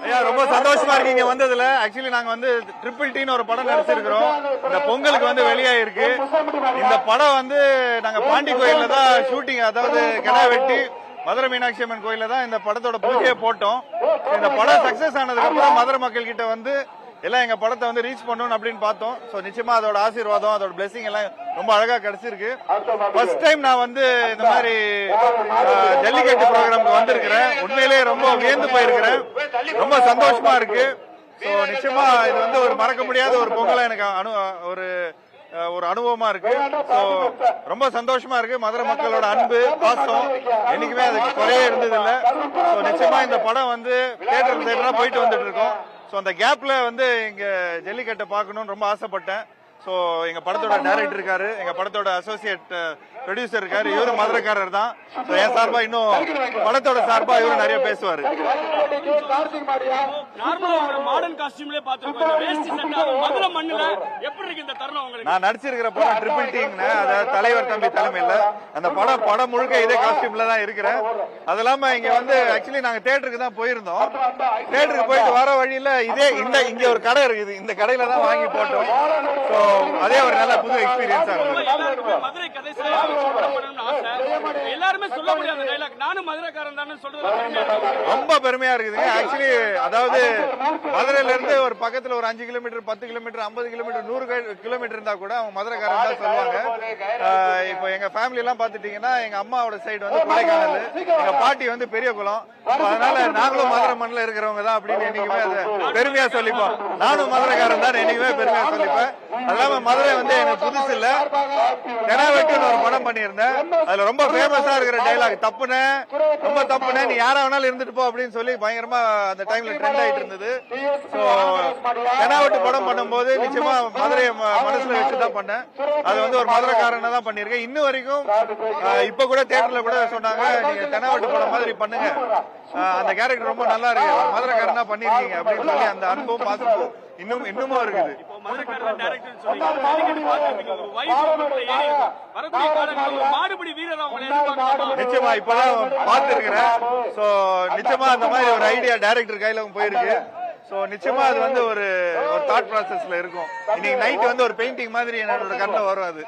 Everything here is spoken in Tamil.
ஐயா ரொம்ப சந்தோஷமா இருக்கீங்க வந்ததுல. ஆக்சுவலி நாங்க வந்து ட்ரிபிள் டின்னு ஒரு படம் நடிச்சிருக்கிறோம். இந்த பொங்கலுக்கு வந்து வெளியாயிருக்கு. இந்த படம் வந்து நாங்க பாண்டி கோயில்ல தான் ஷூட்டிங், அதாவது கிடா வெட்டி மதுரை மீனாட்சி அம்மன் கோயில்ல தான் இந்த படத்தோட பூஜையை போட்டோம். இந்த படம் சக்சஸ் ஆனதுக்கு அப்புறம் மதுரை மக்கள் கிட்ட வந்து எல்லாம் எங்க படத்தை வந்து ரீச் பண்ணணும் அப்படின்னு பார்த்தோம். சோ நிச்சயமா அதோட ஆசீர்வாதம், அதோட பிளெஸிங் எல்லாம் ரொம்ப அழகா கிடைச்சிருக்கு. ஃபர்ஸ்ட் டைம் நான் வந்து இந்த மாதிரி ஜல்லிக்கட்டு ப்ரோக்ராமுக்கு வந்திருக்கிறேன். உண்மையிலேயே ரொம்ப வியந்து போயிருக்கிறேன். ரொம்ப சந்தோஷமா இருக்கு. சோ நிச்சயமா இது வந்து ஒரு மறக்க முடியாத ஒரு பொங்கலா எனக்கு ஒரு அனுபவமா இருக்கு. சோ ரொம்ப சந்தோஷமா இருக்கு. மதுரை மக்களோட அன்பு பாசம் என்னைக்குமே அதுக்கு குறையே இருந்தது இல்ல. சோ நிச்சயமா இந்த படம் வந்து தியேட்டர்ல போயிட்டு வந்துட்டு இருக்கோம். சோ அந்த கேப்ல வந்து இங்க ஜல்லிக்கட்டை பார்க்கணும்னு ரொம்ப ஆசைப்பட்டேன். சோ எங்க படத்தோட டைரக்டர் இருக்காரு, எங்க படத்தோட அசோசியேட் ப்ரொடியூசர் இருக்காரு, இவரு மதுரைக்காரர் தான். என் சார்பா இன்னும் படத்தோட சார்பா இவரு நிறைய பேசுவாரு. நான் நடிச்சிருக்கிற படம் ட்ரிபிள் டின்னு, அதாவது தலைவர் தம்பி தலைமையில அந்த படம் முழுக்க இதே காஸ்டியூம்ல தான் இருக்கிறேன். அது இல்லாம இங்க வந்து ஆக்சுவலி நாங்க தியேட்டருக்கு தான் போயிருந்தோம். தியேட்டருக்கு போயிட்டு வர வழியில இங்க ஒரு கடை இருக்குது, இந்த கடையில தான் வாங்கி போட்டோம். சோ அதே ஒரு நல்ல புது எக்ஸ்பீரியன்ஸா இருந்தது. ரொம்ப பெருமையா இருக்குதுங்க. ஆக்சுவலி அதாவது மதுரையில இருந்து ஒரு பக்கத்துல ஒரு 5 கிலோமீட்டர் 10 கிலோமீட்டர் 50 கிலோமீட்டர் 100 கிலோமீட்டர் இருந்தா கூட அவங்க மதுரைக்காரன் தான் சொல்லுவாங்க. இப்போ எங்க ஃபேமிலி எல்லாம் பாத்துட்டீங்கன்னா எங்க அம்மாவோட சைடு வந்து கொடைக்கானல், எங்க பாட்டி வந்து பெரிய குளம். அதனால நாங்களும் மதுரை மண்ணில் இருக்கிறவங்க தான் அப்படின்னு என்னைக்குமே அதை பெருமையா சொல்லிப்போம். நானும் மதுரைக்காரன் தான் என்னைக்குமே பெருமையா சொல்லிப்பேன். அது இல்லாம மதுரை வந்து எனக்கு புதுசு இல்ல. தெனாவெட்டுன்னு ஒரு படம் பண்ணியிருந்தேன். அதுல ரொம்ப ஃபேமஸா இருக்கிற டைலாக், தப்புனே ரொம்ப தப்புனே, நீ யாரா வேணாலும் இருந்துட்டு போ அப்படின்னு சொல்லி பயங்கரமா அந்த டைம்ல ட்ரெண்ட் ஆயிட்டு இருந்தது. சோ தெனாவெட்டு படம் பண்ணும்போது நிச்சயமா மதுரையை மனசுல வச்சுதான் பண்ணேன். அது வந்து ஒரு மதுரைக்காரனை தான் பண்ணிருக்கேன். இன்னும் வரைக்கும் இப்ப கூட தியேட்டர்ல கூட சொன்னாங்க, நீங்க தெனாவெட்டு படம் மாதிரி பண்ணுங்க, அந்த கேரக்டர் ரொம்ப நல்லா இருக்கு, மதுரைக்காரனா பண்ணிருக்கீங்க அப்படின்னு சொல்லி அந்த அனுபவம் பாசமும் இன்னமும் இருக்குது. நிச்சயமா இப்பதான் பார்த்திருக்கிறேன். சோ நிச்சயமா அந்த மாதிரி ஒரு ஐடியா டைரக்டர் கையில போயிருக்கு. சோ நிச்சயமா அது வந்து ஒரு தாட் ப்ராசஸ்ல இருக்கும். இன்னைக்கு நைட் வந்து ஒரு பெயிண்டிங் மாதிரி என்னோட கண்ணில் வரும் அது.